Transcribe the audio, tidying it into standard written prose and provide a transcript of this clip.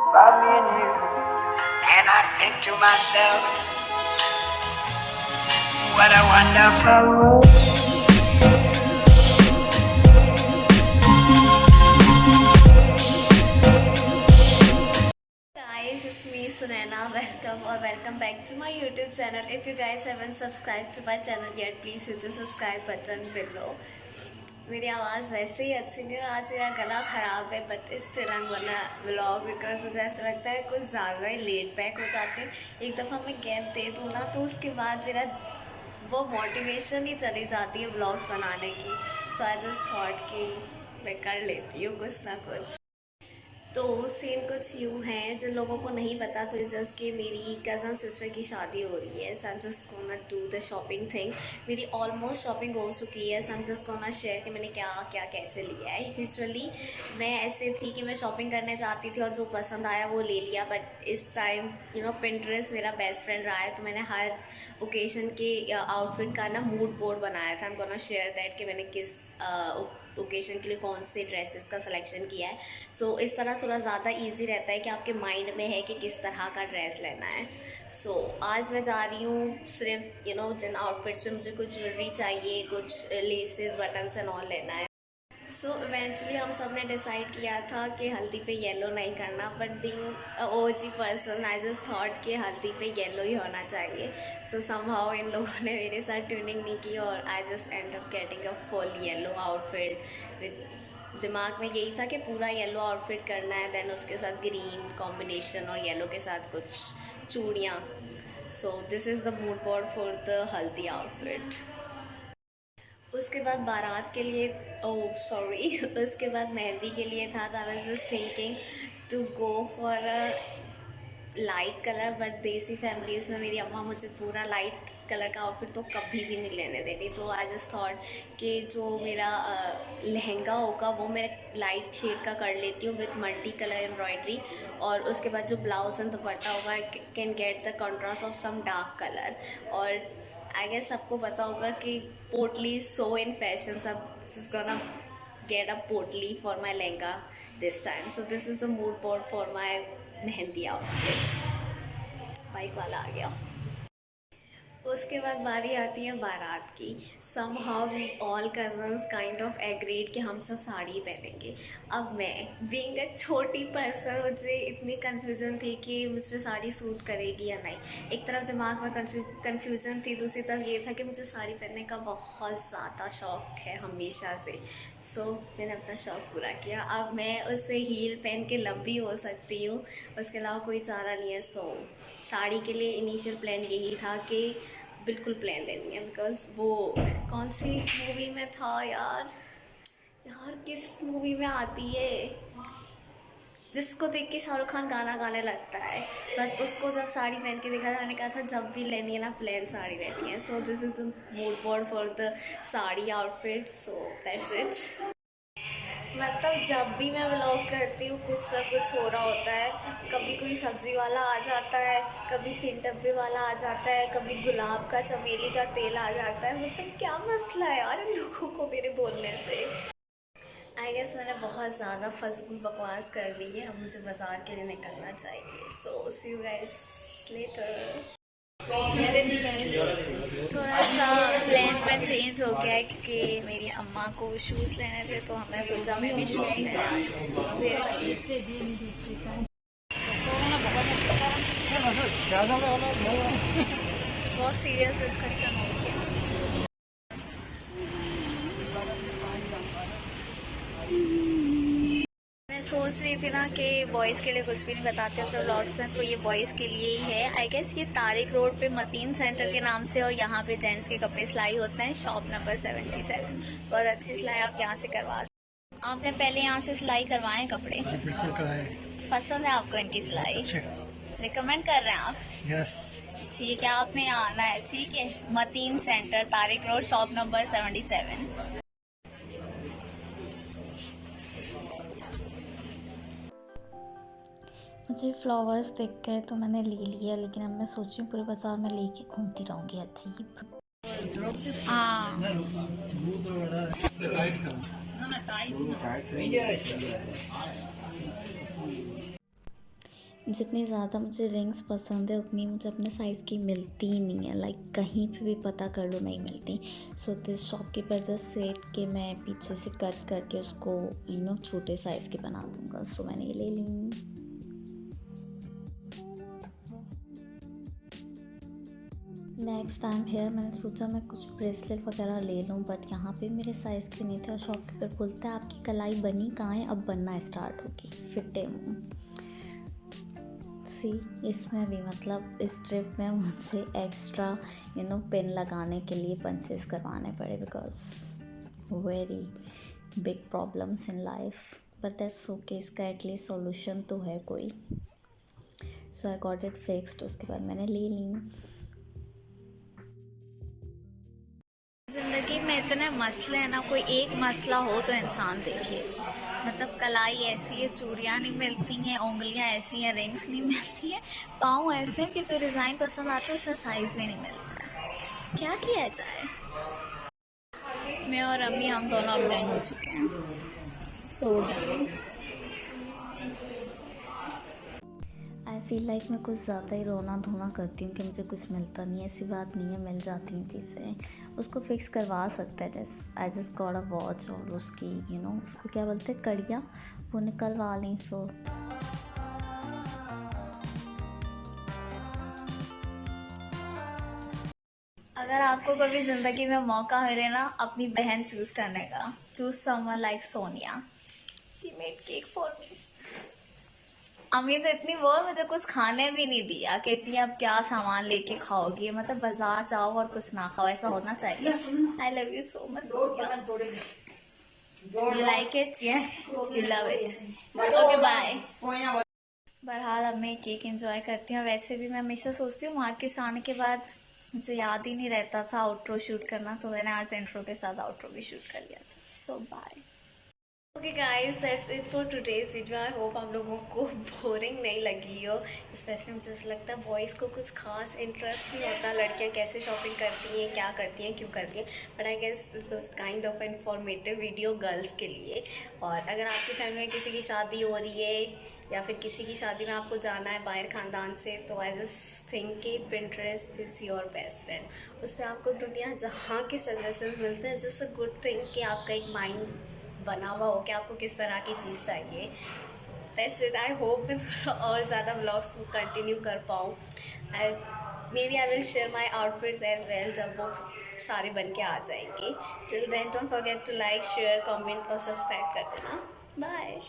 about me and you, and I think to myself, what a wonderful world. Guys, it's me Sunena. Welcome back to my YouTube channel. If you guys haven't subscribed to my channel yet, please hit the subscribe button below. मेरी आवाज़ वैसे ही अच्छी नहीं है, आज मेरा गला ख़राब है, but still I am gonna vlog because मुझे ऐसा लगता है कुछ ज़्यादा ही लेट बैक हो जाते हैं। एक दफ़ा मैं गैप दे दूँ ना तो उसके बाद मेरा वो मोटिवेशन ही चली जाती है व्लॉग्स बनाने की। सो आई जस्ट थॉट कि मैं कर लेती हूँ कुछ ना कुछ। तो सीन कुछ यूँ है, जिन लोगों को नहीं पता तो जस्ट कि मेरी कज़न सिस्टर की शादी हो रही है। So I am just gonna do the shopping thing. मेरी ऑलमोस्ट शॉपिंग हो चुकी है। So I am just gonna share कि मैंने क्या क्या कैसे लिया है। यूजुअली मैं ऐसे थी कि मैं शॉपिंग करने जाती थी और जो पसंद आया वो ले लिया, बट इस टाइम पिंटरेस्ट मेरा बेस्ट फ्रेंड रहा है, तो मैंने हर ओकेजन के आउटफिट का ना मूड बोर्ड बनाया था। I am gonna share that कि मैंने किस ओकेजन के लिए कौन से ड्रेसेस का सिलेक्शन किया है। सो इस तरह थोड़ा ज़्यादा इजी रहता है कि आपके माइंड में है कि किस तरह का ड्रेस लेना है। सो आज मैं जा रही हूँ सिर्फ जिन आउटफिट्स पे मुझे कुछ ज्वेलरी चाहिए, कुछ लेसेस बटन्स एंड ऑल लेना है। सो इवेंचुअली हम सब ने डिसाइड किया था कि हल्दी पे येलो नहीं करना, but being OG person I just thought कि हल्दी पे येलो ही होना चाहिए। सो समहाउ इन लोगों ने मेरे साथ ट्यूनिंग नहीं की और I just and up getting a full yellow outfit. With दिमाग में यही था कि पूरा येलो आउटफिट करना है, देन उसके साथ ग्रीन कॉम्बिनेशन और येलो के साथ कुछ चूड़ियाँ। सो this is the mood board for the हल्दी आउटफिट। उसके बाद बारात के लिए उसके बाद मेहंदी के लिए था। I was just thinking to go for a light colour, but desi families में मेरी अम्मा मुझे पूरा लाइट कलर का आउटफिट तो कभी भी नहीं लेने देती। तो आई जस्ट थॉट कि जो मेरा लहंगा होगा वो मैं लाइट शेड का कर लेती हूँ विथ मल्टी कलर एम्ब्रॉयडरी, और उसके बाद जो ब्लाउज एंड दुपट्टा होगा I can get the contrast of some dark colour. और आई गेस सबको पता होगा कि potli is so in fashion, सब just gonna get a potli for my lehenga this time. So this is the mood board for my mehndi outfit. Bike वाला आ गया। उसके बाद बारी आती है बारात की। Somehow we all cousins kind of agreed कि हम सब साड़ी पहनेंगे। अब मैं बीइंग अ छोटी पर्सन, मुझे इतनी कन्फ्यूज़न थी कि मुझ पर साड़ी सूट करेगी या नहीं। एक तरफ दिमाग में कन्फ्यूज़न थी, दूसरी तरफ ये था कि मुझे साड़ी पहनने का बहुत ज़्यादा शौक़ है हमेशा से। सो मैंने अपना शौक़ पूरा किया। अब मैं उस पर हील पहन के लंबी हो सकती हूँ, उसके अलावा कोई चारा नहीं है। सो साड़ी के लिए इनिशियल प्लान यही था कि बिल्कुल प्लान लेनी है, बिकॉज वो कौन सी मूवी में था यार किस मूवी में आती है जिसको देख के शाहरुख खान गाना गाने लगता है, बस उसको जब साड़ी पहन के देखा था, मैंने कहा था जब भी लेनी है ना प्लेन साड़ी लेनी है। सो this is the mood board for the sari outfit. So that's it. मतलब जब भी मैं व्लॉग करती हूँ कुछ ना कुछ हो रहा होता है। कभी कोई सब्ज़ी वाला आ जाता है, कभी टिन डब्बे वाला आ जाता है, कभी गुलाब का चमेली का तेल आ जाता है। मतलब क्या मसला है यार इन लोगों को मेरे बोलने से। आई गेस मैंने बहुत ज़्यादा फजूल बकवास कर ली है, अब मुझे बाज़ार के लिए निकलना चाहिए। सो सी यू गाइस लेटर। थोड़ा सा प्लान में चेंज हो गया है क्योंकि मेरी अम्मा को शूज़ लेने थे, तो हमने सोचा मैं भी शूज़ लेना आ जाऊँ। बहुत सीरियस डिस्कशन हो गया। मैं सोच रही थी ना कि बॉयज़ के लिए कुछ भी नहीं बताते अपने व्लॉग्स में, तो ये बॉयज़ के लिए ही है। आई गेस ये तारिक रोड पे मतीन सेंटर के नाम से, और यहाँ पे जेंट्स के कपड़े सिलाई होते हैं। Shop number 77। बहुत अच्छी सिलाई आप यहाँ से करवा सकते। आपने पहले यहाँ से सिलाई करवाए कपड़े? बिल्कुल कराए। पसंद है आपको इनकी सिलाई? रिकमेंड कर रहे हैं आप? यस। ठीक है, आपने यहाँ आना है। ठीक है, Mateen centre, Tariq road, shop number 77। मुझे फ्लावर्स देख गए तो मैंने ले लिया, लेकिन अब मैं सोच रही हूँ पूरे बाजार में लेके घूमती रहूँगी। अजीब। हाँ जितनी ज़्यादा मुझे रिंग्स पसंद है उतनी मुझे अपने साइज़ की मिलती ही नहीं है, लाइक कहीं पे भी पता कर लो नहीं मिलती। So this shopkeeper just said कि मैं पीछे से कट करके उसको छोटे साइज़ की बना दूँगा। सो मैंने ये ले ली। नेक्स्ट टाइम हेयर मैंने सोचा मैं कुछ ब्रेसलेट वगैरह ले लूँ, बट यहाँ पे मेरे साइज़ की नहीं थे और शॉपकीपर बोलता है आपकी कलाई बनी कहाँ है, अब बनना स्टार्ट होगी, फिटे मुँह। सी इसमें भी मतलब इस ट्रिप में मुझे एक्स्ट्रा पिन लगाने के लिए पंचेस करवाने पड़े, because very big problems in life, but that's okay, इसका एटलीस्ट सॉल्यूशन तो है कोई। सो आई गॉट इट फिक्स्ड। उसके बाद मैंने ले ली। ज़िंदगी में इतने मसले हैं ना, कोई एक मसला हो तो इंसान देखे। मतलब कलाई ऐसी है, चूड़ियाँ नहीं मिलती हैं, उंगलियाँ ऐसी हैं, रिंग्स नहीं मिलती हैं, पाँव ऐसे हैं कि जो डिज़ाइन पसंद आता है उसमें साइज़ भी नहीं मिलता है। क्या किया जाए। मैं और अम्मी हम दोनों अब डन हो चुके हैं। So done. I feel like मैं कुछ ज़्यादा ही रोना धोना करती हूँ कि मुझे कुछ मिलता नहीं है। ऐसी बात नहीं है, मिल जाती हैं चीज़ें, उसको फिक्स करवा सकता है। I just got a watch और उसकी उसको क्या बोलते हैं, कड़ियाँ, वो निकलवा ली। सो अगर आपको कभी ज़िंदगी में मौका मिले ना अपनी बहन चूज़ करने का, choose someone like Sonia. She made cake for me. अम्मी तो इतनी वो मुझे कुछ खाने भी नहीं दिया, कहती है अब क्या सामान लेके खाओगी, मतलब बाजार जाओ और कुछ ना खाओ, ऐसा होना चाहिए। I love you so much. You like it? Yes, you love it. Okay bye. बहरहाल अब मैं केक एंजॉय करती हूँ। वैसे भी मैं हमेशा सोचती हूँ मार्केट से आने के बाद मुझे याद ही नहीं रहता था आउटरो शूट करना, तो मैंने आज इंट्रो के साथ आउटरो भी शूट कर लिया था। So bye. Okay guys, that's it for today's video. I hope आप लोगों को बोरिंग नहीं लगी हो। स्पेशली मुझे ऐसा लगता है बॉयज़ को कुछ खास इंटरेस्ट नहीं होता लड़कियां कैसे शॉपिंग करती हैं, क्या करती हैं, क्यों करती हैं, but I guess it was kind of informative video girls के लिए। और अगर आपकी फैमिली में किसी की शादी हो रही है या फिर किसी की शादी में आपको जाना है बाहर ख़ानदान से, तो आई जस्ट थिंक कि Pinterest is your best friend. उस पर आपको दुनिया जहाँ के सजेशन मिलते हैं। जस्ट अ गुड थिंग कि आपका एक माइंड बना हुआ हो कि आपको किस तरह की चीज़ चाहिए। That's it. आई होप मैं थोड़ा और ज़्यादा व्लॉग्स को कंटिन्यू कर पाऊँ। Maybe I will share my outfits as well जब वो सारे बन के आ जाएंगे। Till then don't forget to like, share, comment और सब्सक्राइब कर देना। बाय।